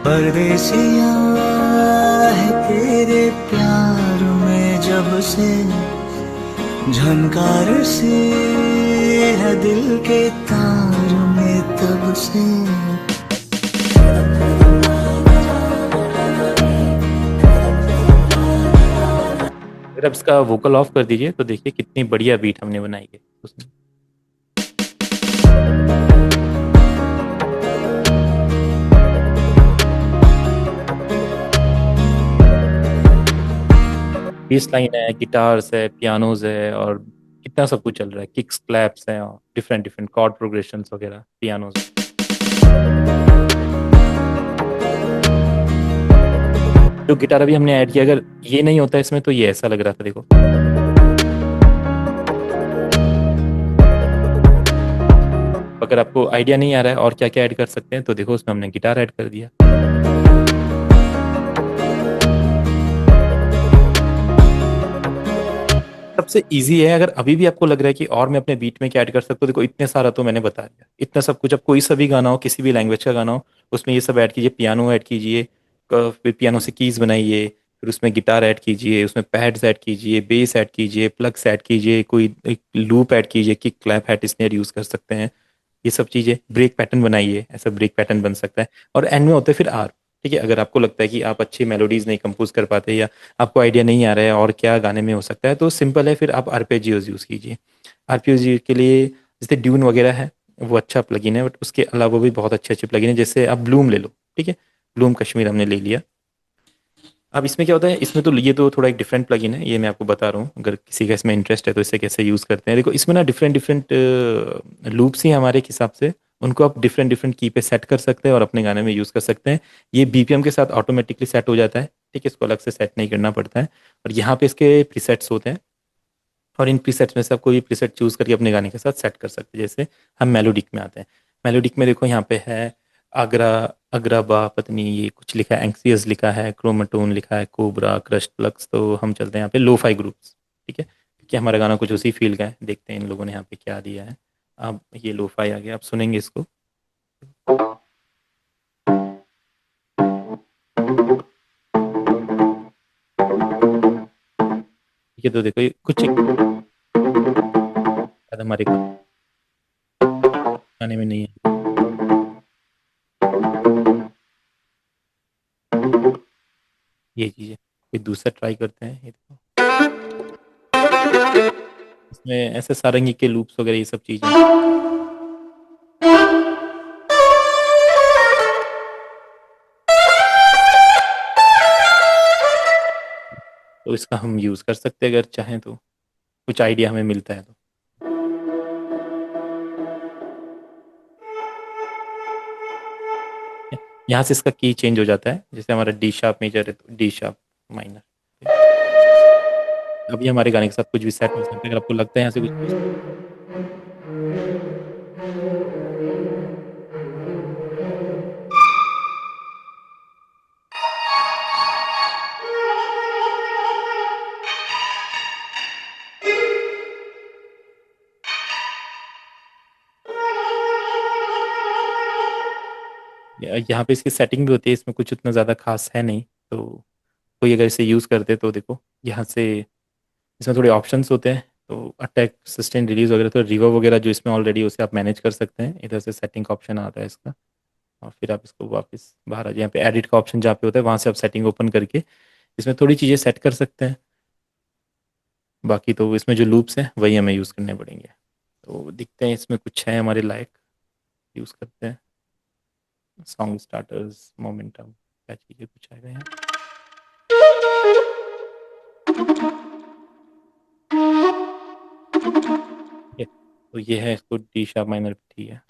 परदेसिया है तेरे प्यार में जब से, झनकार से है दिल के तार में तब से। अगर आप इसका वोकल ऑफ कर दीजिए तो देखिए कितनी बढ़िया बीट हमने बनाई है उसमें। बेस लाइन है, गिटार्स है, पियानोज है, और कितना सब कुछ चल रहा है, किक्स क्लैप्स हैं, और डिफरेंट डिफरेंट कॉर्ड प्रोग्रेशंस वगैरह पियानोज। जो गिटार अभी हमने ऐड किया, अगर ये नहीं होता इसमें तो ये ऐसा लग रहा था, देखो। अगर आपको आइडिया नहीं आ रहा है और क्या क्या ऐड कर सकते हैं, तो देखो उसमें हमने गिटार ऐड कर दिया। सबसे इजी है, अगर अभी भी आपको लग रहा है कि और मैं अपने बीट में क्या ऐड कर सकता हूँ, देखो इतने सारा तो मैंने बता दिया, इतना सब कुछ। अब कोई सा भी गाना हो, किसी भी लैंग्वेज का गाना हो, उसमें ये सब ऐड कीजिए, पियानो ऐड कीजिए, फिर पियानो से कीज बनाइए, फिर उसमें गिटार ऐड कीजिए, उसमें पैड्स ऐड कीजिए, बेस ऐड कीजिए, प्लग्स ऐड कीजिए, कोई एक लूप ऐड कीजिए, kick clap hat snare use कर सकते हैं, ये सब चीजें। ब्रेक पैटर्न बनाइए, ऐसा ब्रेक पैटर्न बन सकता है। और एंड में होते हैं फिर आर। ठीक है, अगर आपको लगता है कि आप अच्छी मेलोडीज नहीं कंपोज कर पाते, या आपको आइडिया नहीं आ रहा है और क्या गाने में हो सकता है, तो सिंपल है, फिर आप आरपेजियोज यूज़ कीजिए। आरपेजियो के लिए जैसे ड्यून वगैरह है, वो अच्छा प्लगइन है, बट उसके अलावा भी बहुत अच्छे अच्छे प्लगइन है। जैसे आप ब्लूम ले लो, ठीक है, ब्लूम कश्मीर हमने ले लिया। अब इसमें क्या होता है, इसमें तो ये तो थोड़ा एक डिफरेंट प्लगइन है, ये मैं आपको बता रहा हूँ, अगर किसी का इसमें इंटरेस्ट है तो इसे कैसे यूज़ करते हैं। देखो इसमें ना डिफरेंट डिफरेंट लूप्स ही हमारे हिसाब से, उनको आप डिफरेंट डिफरेंट की पे सेट कर सकते हैं और अपने गाने में यूज़ कर सकते हैं। ये बीपीएम के साथ ऑटोमेटिकली सेट हो जाता है, ठीक है, इसको अलग से सेट नहीं करना पड़ता है। और यहाँ पे इसके प्रीसेट्स होते हैं, और इन प्रीसेट्स में से आप कोई भी प्रीसेट चूज करके अपने गाने के साथ सेट कर सकते हैं। जैसे हम मेलोडिक में आते हैं, मेलोडिक में देखो यहाँ पे है आगरा, अगरा बा पत्नी, ये कुछ लिखा है, एंक्सियस लिखा है, क्रोमाटोन लिखा है, कोबरा, क्रस्ट प्लग्स। तो हम चलते हैं यहाँ पे लोफाई ग्रुप्स, ठीक है, क्योंकि हमारा गाना कुछ उसी फील का है। देखते हैं इन लोगों ने यहाँ पे क्या दिया है। अब ये लोफाई आ गया, आप सुनेंगे इसको। ठीक है, तो देखो ये कुछ हमारे गाने में नहीं है, ये चीज़ है। कोई दूसरा ट्राई करते हैं, ये देखो इसमें ऐसे सारंगी के लूप्स वगैरह ये सब चीज़ें। तो इसका हम यूज़ कर सकते हैं अगर चाहें तो, कुछ आइडिया हमें मिलता है तो। यहाँ से इसका की चेंज हो जाता है, जैसे हमारा डी शार्प मेजर है तो डी शार्प माइनर। अभी हमारे गाने के साथ कुछ भी सेट हो सकता है, अगर आपको लगता है यहाँ से कुछ। यहाँ पे इसकी सेटिंग भी होती है, इसमें कुछ उतना ज़्यादा खास है नहीं। तो कोई अगर इसे यूज़ करते तो देखो यहाँ से, इसमें थोड़े ऑप्शंस होते हैं, तो अटैक सस्टेन रिलीज वगैरह, तो रिवर्ब वगैरह जो इसमें ऑलरेडी उसे आप मैनेज कर सकते हैं। इधर से सेटिंग का ऑप्शन आता है इसका, और फिर आप इसको वापस बाहर आ जाए, यहाँ पे एडिट का ऑप्शन जहाँ पे होता है वहाँ से आप सेटिंग ओपन करके इसमें थोड़ी चीज़ें सेट कर सकते हैं। बाकी तो इसमें जो लूप्स हैं वही हमें यूज़ करने पड़ेंगे। तो दिखते हैं इसमें कुछ है हमारे लायक, यूज़ करते हैं। सॉन्ग स्टार्टर्स, मोमेंटम, क्या चीज़ें कुछ आएगा यहाँ। ठीक है, तो ये है, इसको डी शार्प माइनर पे, ठीक है।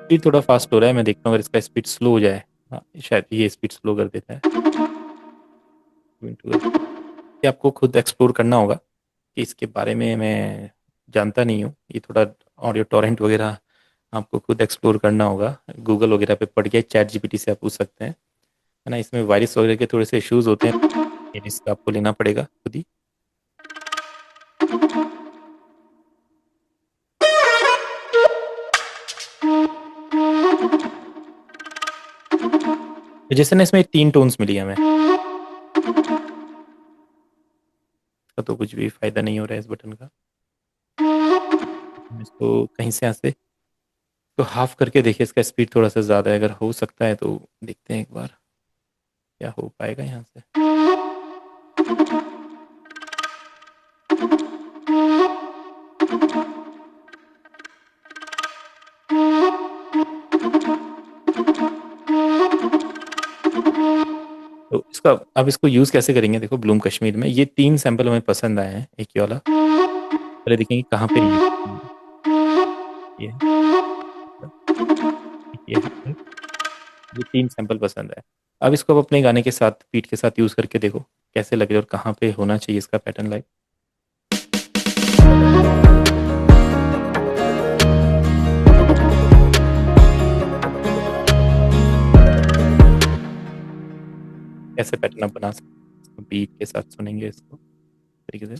स्पीड थोड़ा फास्ट हो रहा है, मैं देखता हूँ अगर इसका स्पीड स्लो हो जाए। हाँ, शायद ये स्पीड स्लो कर देता है। ये आपको खुद एक्सप्लोर करना होगा कि इसके बारे में मैं जानता नहीं हूँ। ये थोड़ा ऑडियो टॉरेंट वगैरह आपको खुद एक्सप्लोर करना होगा, गूगल वगैरह पे पढ़ के, चैट जीपीटी से आप पूछ सकते हैं, है ना। इसमें वायरस वगैरह के थोड़े से इश्यूज होते हैं, ये रिस्क आपको लेना पड़ेगा खुद ही। तो जैसे ना इसमें 3 टोन्स मिली हमें, इसका तो कुछ भी फायदा नहीं हो रहा है इस बटन का। हम इसको कहीं से यहाँ से तो हाफ करके देखिए, इसका स्पीड थोड़ा सा ज़्यादा है, अगर हो सकता है तो देखते हैं एक बार क्या हो पाएगा यहाँ से। तो इसका अब इसको यूज़ कैसे करेंगे, देखो ब्लूम कश्मीर में ये 3 सैंपल हमें पसंद आए हैं। एक ये वाला, पहले देखेंगे कहाँ पे यूज़ करेंगे। ये ये है, ये 3 सैंपल पसंद है। अब इसको आप अपने गाने के साथ, बीट के साथ यूज़ करके देखो कैसे लगे और कहाँ पे होना चाहिए इसका पैटर्न लाइक। कैसे पैटर्न आप बना सकते हैं, बीट के साथ सुनेंगे इसको तरीके से।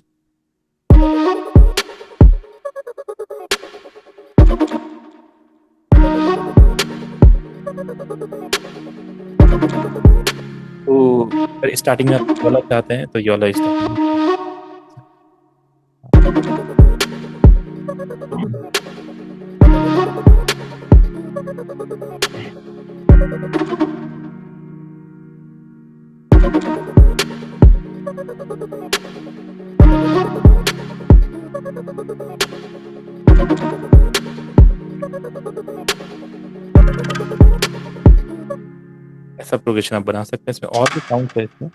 तो अगर स्टार्टिंग में आप ये वाला चाहते हैं तो ये वाला स्टार्टिंग ऐसा प्रोग्रेशन आप बना सकते हैं। इसमें और भी साउंड है इसमें।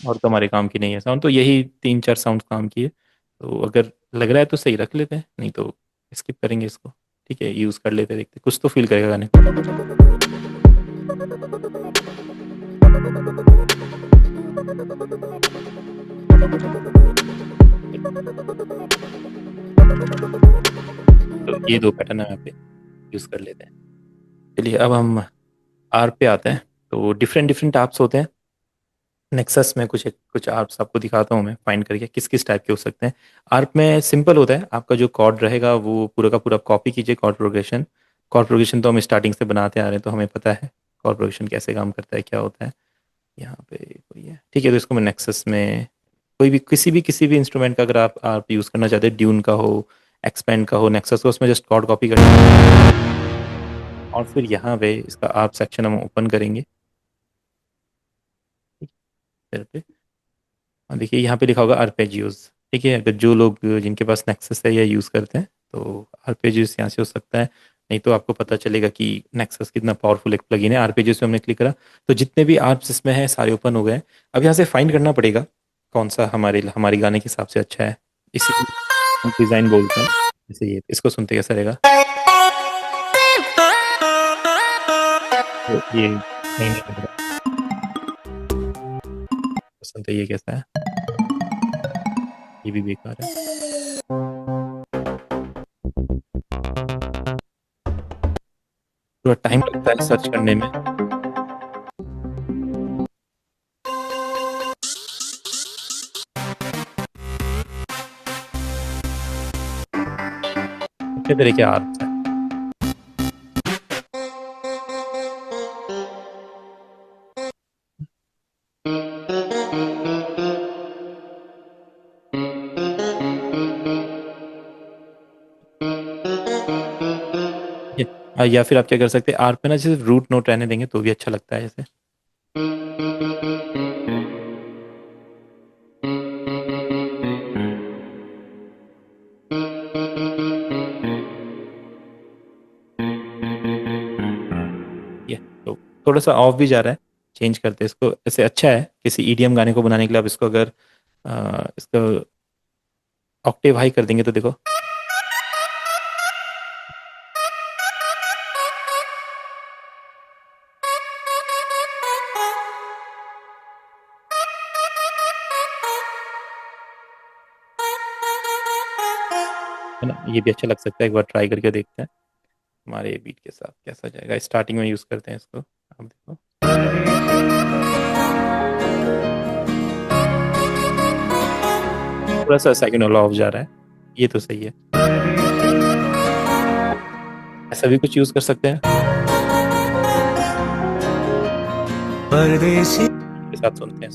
और तो हमारे काम की नहीं है साउंड, तो यही 3-4 साउंड काम की है। तो अगर लग रहा है तो सही रख लेते हैं, नहीं तो स्किप करेंगे इसको। ठीक है, यूज़ कर लेते हैं, देखते कुछ तो फील करेगा गाने को। तो ये 2 पैटर्न हम यहाँ पे यूज़ कर लेते हैं। चलिए अब हम आर पे आते हैं। तो डिफरेंट डिफरेंट आर्प्स होते हैं नेक्सस में। कुछ आर्प्स आपको दिखाता हूँ मैं फाइंड करके किस किस टाइप के हो सकते हैं। आर्प में सिंपल होता है, आपका जो कॉर्ड रहेगा वो पूरा का पूरा कॉपी कीजिए। कॉर्ड प्रोग्रेशन तो हम स्टार्टिंग से बनाते आ रहे हैं, तो हमें पता है कॉर्ड प्रोग्रेशन कैसे काम करता है, क्या होता है। यहाँ पे कोई है, ठीक है। तो इसको मैं नेक्सस में कोई भी किसी भी इंस्ट्रूमेंट का अगर आप यूज़ करना चाहते हैं, ड्यून का हो, एक्सपेंड का हो, नेक्सस का, उसमें जस्ट कॉर्ड कॉपी कर और फिर यहाँ पे इसका आर्प सेक्शन हम ओपन करेंगे। इधर पे और देखिए यहाँ पे लिखा होगा आर्पेजियोज। ठीक है, अगर जो लोग जिनके पास नेक्सस है या यूज़ करते हैं तो आर्पेजियोज यहाँ से हो सकता है। नहीं तो आपको पता चलेगा कि नेक्सस कितना पावरफुल एक प्लगइन है। आर्पेजियोज पे हमने क्लिक करा तो जितने भी आर्प्स इसमें हैं सारे ओपन हो गए। अब यहाँ से फाइंड करना पड़ेगा कौन सा हमारे गाने के हिसाब से अच्छा है। इसी को डिज़ाइन बोलते हैं। जैसे ये, इसको सुनते कैसा रहेगा। तो ये नहीं लग रहा, सुनते ये कैसा है, ये भी बेकार है। थोड़ा टाइम लगता है सर्च करने में। अच्छे तरीके आ रहा है। या फिर आप क्या कर सकते हैं, आर पे ना सिर्फ रूट नोट रहने देंगे तो भी अच्छा लगता है जैसे। ये तो थोड़ा सा ऑफ भी जा रहा है, चेंज करते हैं इसको। ऐसे अच्छा है किसी ईडीएम गाने को बनाने के लिए। आप इसको अगर इसको ऑक्टेव हाई कर देंगे तो देखो, है ना, ये भी अच्छा लग सकता है। एक बार ट्राई करके देखते हैं हमारे बीट के साथ कैसा जाएगा। स्टार्टिंग में यूज़ करते हैं इसको, आप देखो। थोड़ा सा सेकंड वाला ऑफ जा रहा है, ये तो सही है। ऐसा भी कुछ यूज़ कर सकते हैं परदेसी के साथ। सुनते हैं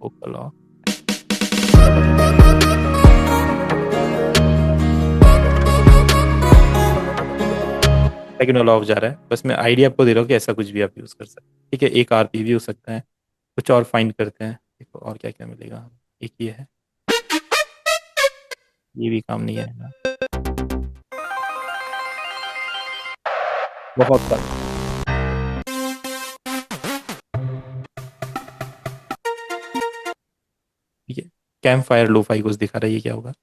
वोकल ऑफ। सेकंड वाला ऑफ जा रहा है। बस मैं आइडिया आपको दे रहा हूँ कि ऐसा कुछ भी आप यूज़ कर सकते हैं। ठीक है, एक आरपी भी हो सकता है। कुछ और फाइंड करते हैं, देखो और क्या क्या मिलेगा। एक ये है, ये भी काम नहीं आएगा। बहुत सारा। ठीक है, कैंप फायर लो फाई कुछ दिखा रहा है, ये क्या होगा।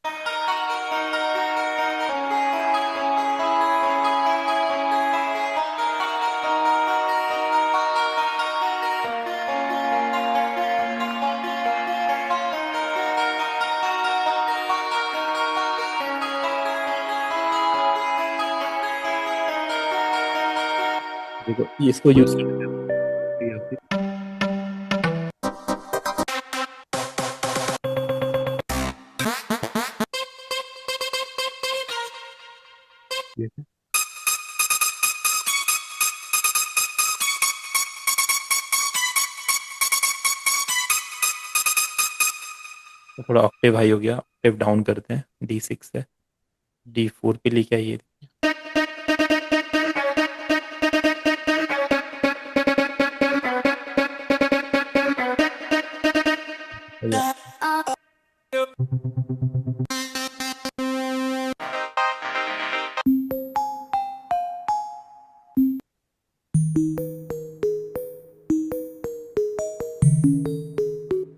देखो इसको यूज करते हैं। तो थोड़ा ऑक्टेव हाई हो गया, ऑक्टेव डाउन करते हैं। D6 से D4 पे लेके आइए।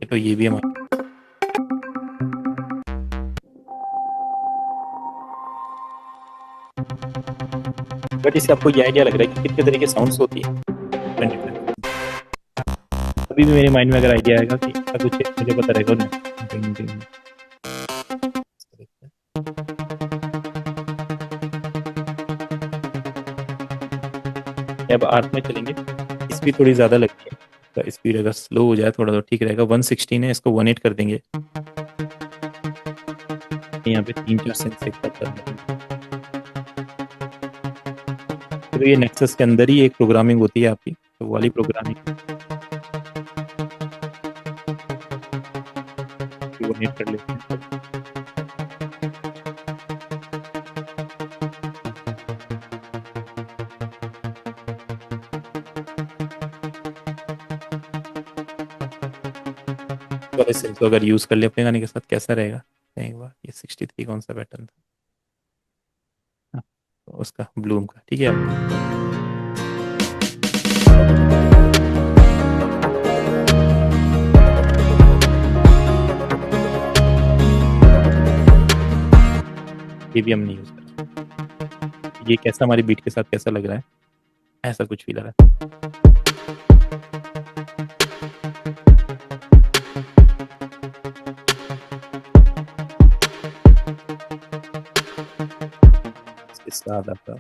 तो ये भी हमारा, बट इससे आपको ये आइडिया लग रहा है कि कितने तरीके साउंड्स होती है। अभी भी मेरे माइंड में अगर आइडिया आएगा कि ऐसा कुछ है, मुझे पता रहेगा ना। अब आर्ट में चलेंगे, स्पीड थोड़ी ज़्यादा लगती है तो स्पीड अगर स्लो हो जाए थोड़ा तो ठीक रहेगा। 116 है, इसको 18 कर देंगे। यहाँ पे 3-4 सेंस एक साथ करना है। तो ये नेक्सस के अंदर ही एक प्रोग्रामिंग होती है आपकी, तो वो वाली प्रोग्रामिंग वो नेट कर लेते हैं। तो ऐसे तो अगर यूज़ कर ले अपने गाने के साथ कैसा रहेगा एक बार। ये 63 कौन सा पैटर्न था, हाँ, तो उसका ब्लूम का। ठीक है, ये भी हम नहीं यूज़ कर। ये कैसा हमारी बीट के साथ कैसा लग रहा है, ऐसा कुछ फील आ रहा है। इसके साथ आपका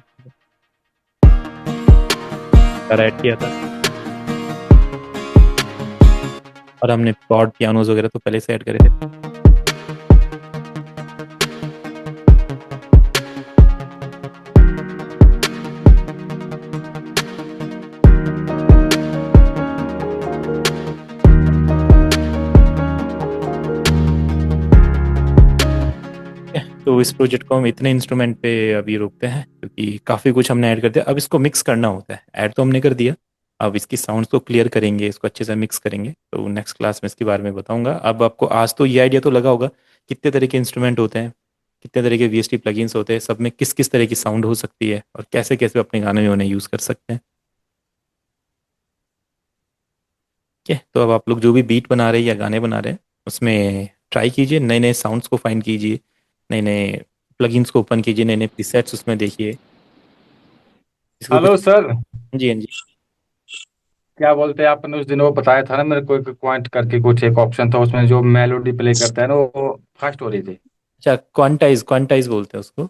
गिटार ऐड किया था, और हमने कॉर्ड पियानोज वगैरह तो पहले से ऐड करे थे। तो इस प्रोजेक्ट को हम इतने इंस्ट्रूमेंट पे अभी रोकते हैं, क्योंकि काफ़ी कुछ हमने ऐड कर दिया। अब इसको मिक्स करना होता है, ऐड तो हमने कर दिया, अब इसकी साउंड्स को क्लियर करेंगे, इसको अच्छे से मिक्स करेंगे। तो नेक्स्ट क्लास में इसके बारे में बताऊंगा। अब आपको आज तो ये आइडिया तो लगा होगा कितने तरह के इंस्ट्रूमेंट होते हैं, कितने तरह के वीएसटी प्लगइन्स होते हैं, सब में किस किस तरह की साउंड हो सकती है, और कैसे कैसे अपने गाने में उन्हें यूज़ कर सकते हैं। ठीक है, तो अब आप लोग जो भी बीट बना रहे हैं या गाने बना रहे हैं, उसमें ट्राई कीजिए, नए नए साउंड्स को फाइंड कीजिए, नए नए प्लगइन्स को ओपन कीजिए, नए नए प्रीसेट्स उसमें देखिए, इसको कुछ। Hello sir. हाँ जी, हाँ जी। क्या बोलते हैं, आपने उस दिन वो बताया था ना मेरे को, एक क्वांट करके कुछ एक ऑप्शन था उसमें, जो मेलोडी प्ले करता है ना, वो फास्ट हो रही थी। अच्छा, क्वांटाइज, क्वांटाइज बोलते हैं उसको।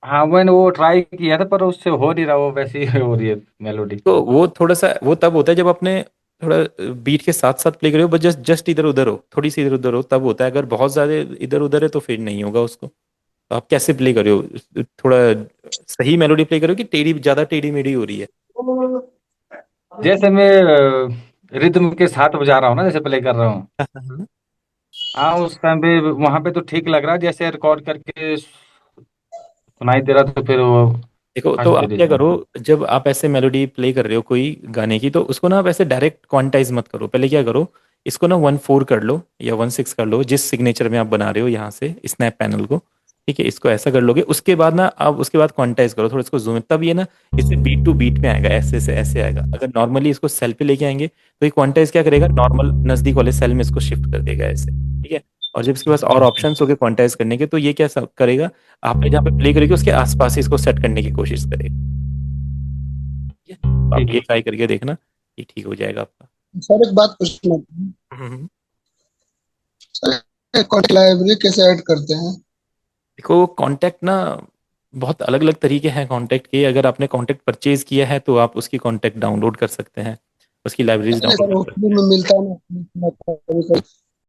हाँ, मैंने वो ट्राई किया था पर उससे हो नहीं रहा, वो वैसी ही हो रही है मेलोडी। तो वो थोड़ा सा वो तब होता है जब अपने थोड़ा बीट के साथ साथ प्ले करे हो, बस जस्ट जस्ट इधर उधर हो, थोड़ी सी इधर उधर हो, तब होता है। अगर बहुत ज्यादा इधर उधर है तो फिर नहीं होगा उसको। तो आप कैसे प्ले कर रहे हो, थोड़ा सही मेलोडी प्ले करो कि टेढ़ी, ज्यादा टेढ़ी मेढ़ी हो रही है? जैसे मैं रिदम के साथ बजा रहा हूँ ना, जैसे प्ले कर रहा हूँ, हाँ, हाँ, हाँ। हाँ उस टाइम पे वहां पे तो ठीक लग रहा है, जैसे रिकॉर्ड करके सुनाई दे रहा, तो फिर वो देखो, तो फास्ट दे आप रही क्या थी। करो, जब आप ऐसे मेलोडी प्ले कर रहे हो कोई गाने की, तो उसको ना आप ऐसे डायरेक्ट क्वांटाइज मत करो। पहले क्या करो, इसको ना 1/4 कर लो या 1/6 कर लो, जिस सिग्नेचर में आप बना रहे हो यहाँ से स्नैप पैनल को। ठीक है, इसको ऐसा कर लोगे, उसके बाद ना आप उसके बाद क्वांटाइज करो, थोड़ा इसको जूम, तब ये ना इससे बीट टू बीट में आएगा, ऐसे से ऐसे आएगा। अगर नॉर्मली इसको सेल पे लेके आएंगे तो ये क्वांटाइज क्या करेगा, नॉर्मल नजदीक वाले सेल में इसको शिफ्ट कर देगा ऐसे। ठीक है, और जब इसके पास और ऑप्शंस हो गए क्वांटाइज करने के, तो ये क्या करेगा, आपने जहाँ पे प्ले करेगी उसके आसपास ही इसको सेट करने की कोशिश करेगा। ठीक है, तो आप ठीक ये है। ट्राई करके देखना, ये ठीक हो जाएगा आपका। सर एक बात पूछना था। हम्म। सर कॉन्टेक्ट लाइब्रेरी कैसे ऐड करते हैं? देखो, कांटेक्ट ना बहुत अलग अलग तरीके हैं कांटेक्ट के। अगर आपने कांटेक्ट परचेज किया है तो आप उसकी कांटेक्ट डाउनलोड कर सकते हैं, उसकी लाइब्रेरीज नहीं सर, डाउनलोड वो कर फ्री सकते हैं। में मिलता है ना,